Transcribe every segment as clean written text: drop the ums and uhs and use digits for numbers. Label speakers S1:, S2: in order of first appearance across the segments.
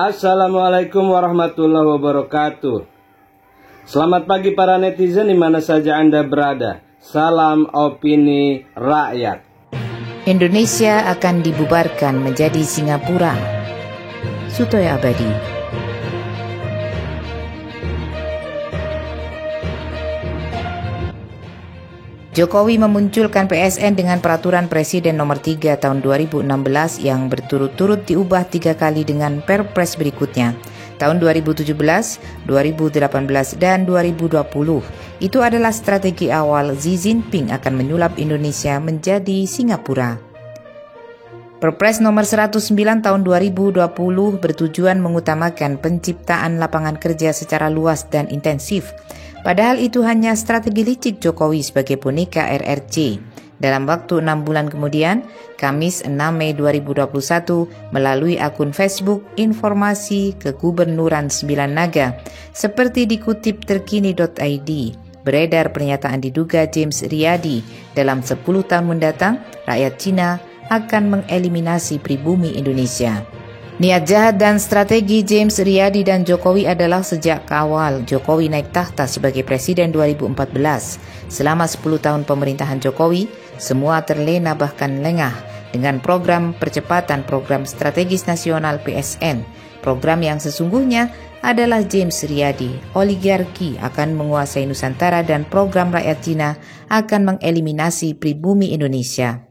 S1: Assalamualaikum warahmatullahi wabarakatuh. Selamat pagi para netizen di mana saja Anda berada. Salam opini rakyat.
S2: Indonesia akan dibubarkan menjadi Singapura. Sutoyo Abadi. Jokowi memunculkan PSN dengan peraturan Presiden nomor 3 tahun 2016 yang berturut-turut diubah 3 kali dengan Perpres berikutnya. Tahun 2017, 2018, dan 2020. Itu adalah strategi awal Xi Jinping akan menyulap Indonesia menjadi Singapura. Perpres nomor 109 tahun 2020 bertujuan mengutamakan penciptaan lapangan kerja secara luas dan intensif. Padahal itu hanya strategi licik Jokowi sebagai boneka RRC. Dalam waktu 6 bulan kemudian, Kamis 6 Mei 2021, melalui akun Facebook Informasi Kegubernuran 9 Naga, seperti dikutip terkini.id, beredar pernyataan diduga James Riyadi, dalam 10 tahun mendatang, rakyat Cina akan mengeliminasi pribumi Indonesia. Niat jahat dan strategi James Riyadi dan Jokowi adalah sejak awal Jokowi naik tahta sebagai Presiden 2014. Selama 10 tahun pemerintahan Jokowi, semua terlena bahkan lengah dengan program percepatan program strategis nasional PSN. Program yang sesungguhnya adalah James Riyadi. Oligarki akan menguasai Nusantara dan program rakyat Cina akan mengeliminasi pribumi Indonesia.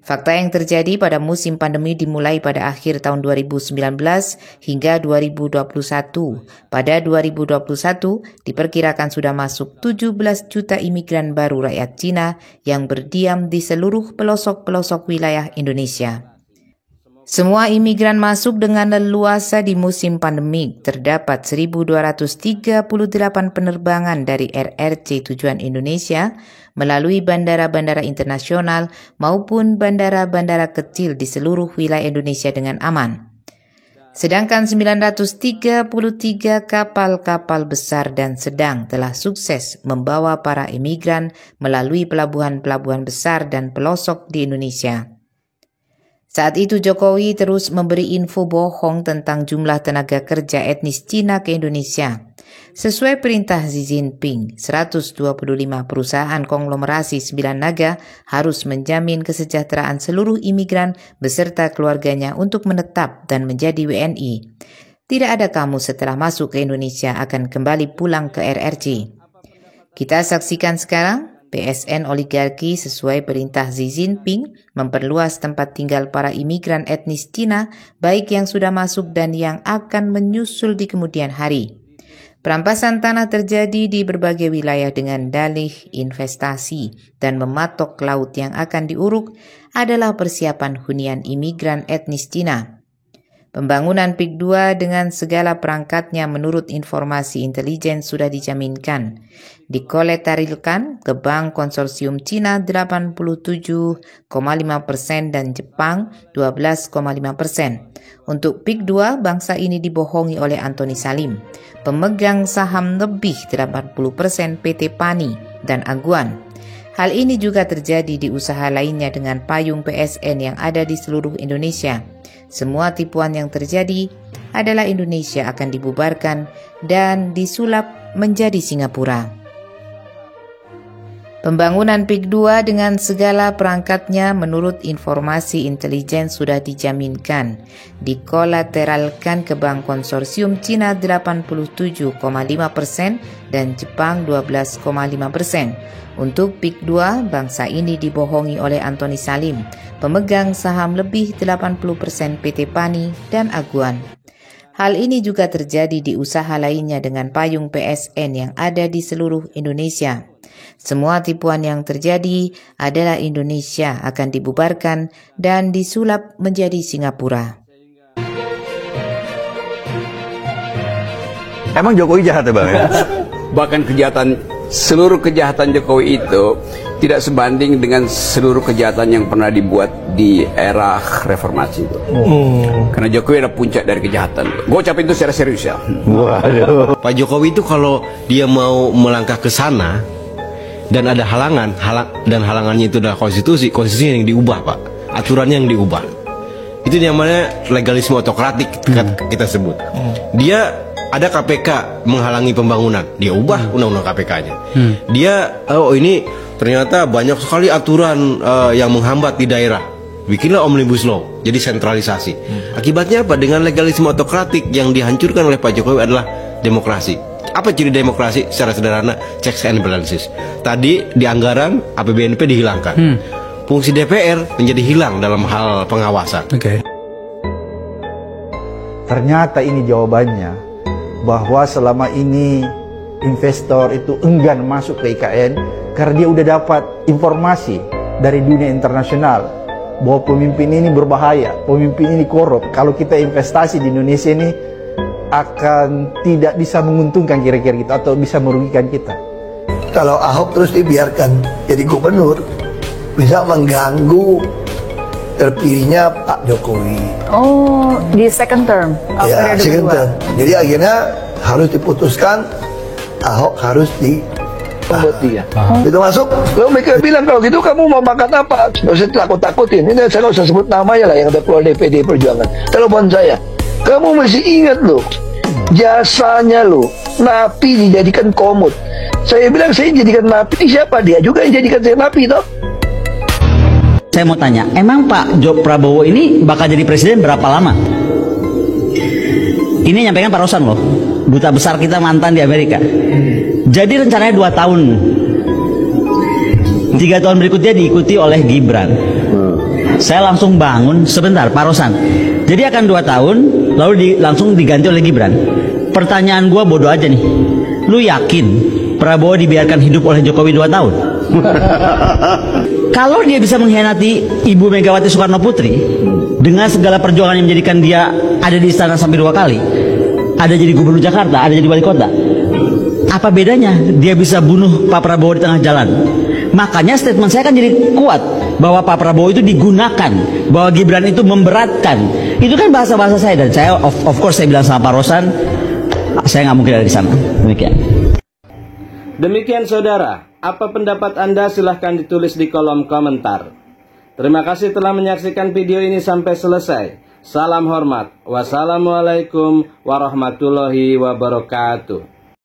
S2: Fakta yang terjadi pada musim pandemi dimulai pada akhir tahun 2019 hingga 2021. Pada 2021 diperkirakan sudah masuk 17 juta imigran baru rakyat Cina yang berdiam di seluruh pelosok-pelosok wilayah Indonesia. Semua imigran masuk dengan leluasa di musim pandemik. Terdapat 1.238 penerbangan dari RRC tujuan Indonesia melalui bandara-bandara internasional maupun bandara-bandara kecil di seluruh wilayah Indonesia dengan aman. Sedangkan 933 kapal-kapal besar dan sedang telah sukses membawa para imigran melalui pelabuhan-pelabuhan besar dan pelosok di Indonesia. Saat itu Jokowi terus memberi info bohong tentang jumlah tenaga kerja etnis Cina ke Indonesia. Sesuai perintah Xi Jinping, 125 perusahaan konglomerasi 9 Naga harus menjamin kesejahteraan seluruh imigran beserta keluarganya untuk menetap dan menjadi WNI. Tidak ada kamu setelah masuk ke Indonesia akan kembali pulang ke RRC. Kita saksikan sekarang. PSN oligarki sesuai perintah Xi Jinping memperluas tempat tinggal para imigran etnis Cina baik yang sudah masuk dan yang akan menyusul di kemudian hari. Perampasan tanah terjadi di berbagai wilayah dengan dalih investasi dan mematok laut yang akan diuruk adalah persiapan hunian imigran etnis Cina. Pembangunan PIK 2 dengan segala perangkatnya menurut informasi intelijen sudah dijaminkan. Dikolektarikan ke Bank Konsorsium Cina 87,5% dan Jepang 12,5%. Untuk PIK 2, bangsa ini dibohongi oleh Antoni Salim, pemegang saham lebih 80% PT Pani dan Aguan. Hal ini juga terjadi di usaha lainnya dengan payung PSN yang ada di seluruh Indonesia. Semua tipuan yang terjadi adalah Indonesia akan dibubarkan dan disulap menjadi Singapura. Pembangunan PIK 2 dengan segala perangkatnya menurut informasi intelijen sudah dijaminkan. Dikolateralkan ke Bank Konsorsium Cina 87,5% dan Jepang 12,5%. Untuk PIK 2, bangsa ini dibohongi oleh Antoni Salim, pemegang saham lebih 80% PT Pani dan Aguan. Hal ini juga terjadi di usaha lainnya dengan payung PSN yang ada di seluruh Indonesia. Semua tipuan yang terjadi adalah Indonesia akan dibubarkan dan disulap menjadi Singapura.
S3: Emang Jokowi jahat ya Bang?
S4: Bahkan seluruh kejahatan Jokowi itu tidak sebanding dengan seluruh kejahatan yang pernah dibuat di era reformasi itu. Karena Jokowi adalah puncak dari kejahatan. Gue ucapin itu secara serius ya.
S3: Waduh.
S5: Pak Jokowi itu kalau dia mau melangkah ke sana dan ada halangannya itu adalah konstitusi yang diubah Pak, aturannya yang diubah. Itu Itu namanya legalisme otokratik kita sebut. Dia ada KPK menghalangi pembangunan, dia ubah undang-undang KPK-nya. Dia ini ternyata banyak sekali aturan yang menghambat di daerah. Bikinlah omnibus law, jadi sentralisasi. Akibatnya apa? Dengan legalisme otokratik yang dihancurkan oleh Pak Jokowi adalah demokrasi. Apa ciri demokrasi? Secara sederhana, checks and balances. Tadi di anggaran APBNP dihilangkan. Fungsi DPR menjadi hilang dalam hal pengawasan.
S6: Ternyata ini jawabannya, bahwa selama ini investor itu enggan masuk ke IKN karena dia udah dapat informasi dari dunia internasional bahwa pemimpin ini berbahaya, pemimpin ini korup. Kalau kita investasi di Indonesia ini akan tidak bisa menguntungkan kira-kira kita atau bisa merugikan kita.
S7: Kalau Ahok terus dibiarkan jadi gubernur, bisa mengganggu terpilihnya Pak Jokowi.
S8: Oh, di second term.
S7: Ya, second term. Jadi akhirnya harus diputuskan Ahok harus itu masuk. Lalu mereka bilang, kalau gitu kamu mau makan apa? Nggak usah takut-takutin. Ini saya nggak usah sebut namanya lah yang ada keluar DPD Perjuangan. Telepon saya. Kamu masih ingat loh jasanya lo, napi dijadikan komut. Saya bilang, saya jadikan napi siapa? Dia juga yang jadikan saya napi toh.
S9: Saya mau tanya, emang Pak Prabowo ini bakal jadi presiden berapa lama? Ini nyampaikan Pak Rosan loh, duta besar kita mantan di Amerika. Jadi rencananya 2 tahun. 3 tahun berikutnya diikuti oleh Gibran. Saya langsung bangun, sebentar Pak Rosan. Jadi akan 2 tahun, lalu langsung diganti oleh Gibran. Pertanyaan gua bodoh aja nih. Lu yakin Prabowo dibiarkan hidup oleh Jokowi 2 tahun? Kalau dia bisa mengkhianati Ibu Megawati Soekarno Putri dengan segala perjuangan yang menjadikan dia ada di istana sampai 2 kali, ada jadi gubernur Jakarta, ada jadi wali kota, apa bedanya dia bisa bunuh Pak Prabowo di tengah jalan? Makanya statement saya kan jadi kuat bahwa Pak Prabowo itu digunakan, bahwa Gibran itu memberatkan. Itu kan bahasa-bahasa saya, dan saya of course saya bilang sama Pak Rosan, saya nggak mungkin ada di sana.
S1: Demikian saudara, apa pendapat Anda? Silahkan ditulis di kolom komentar. Terima kasih telah menyaksikan video ini sampai selesai. Salam hormat. Wassalamualaikum warahmatullahi wabarakatuh.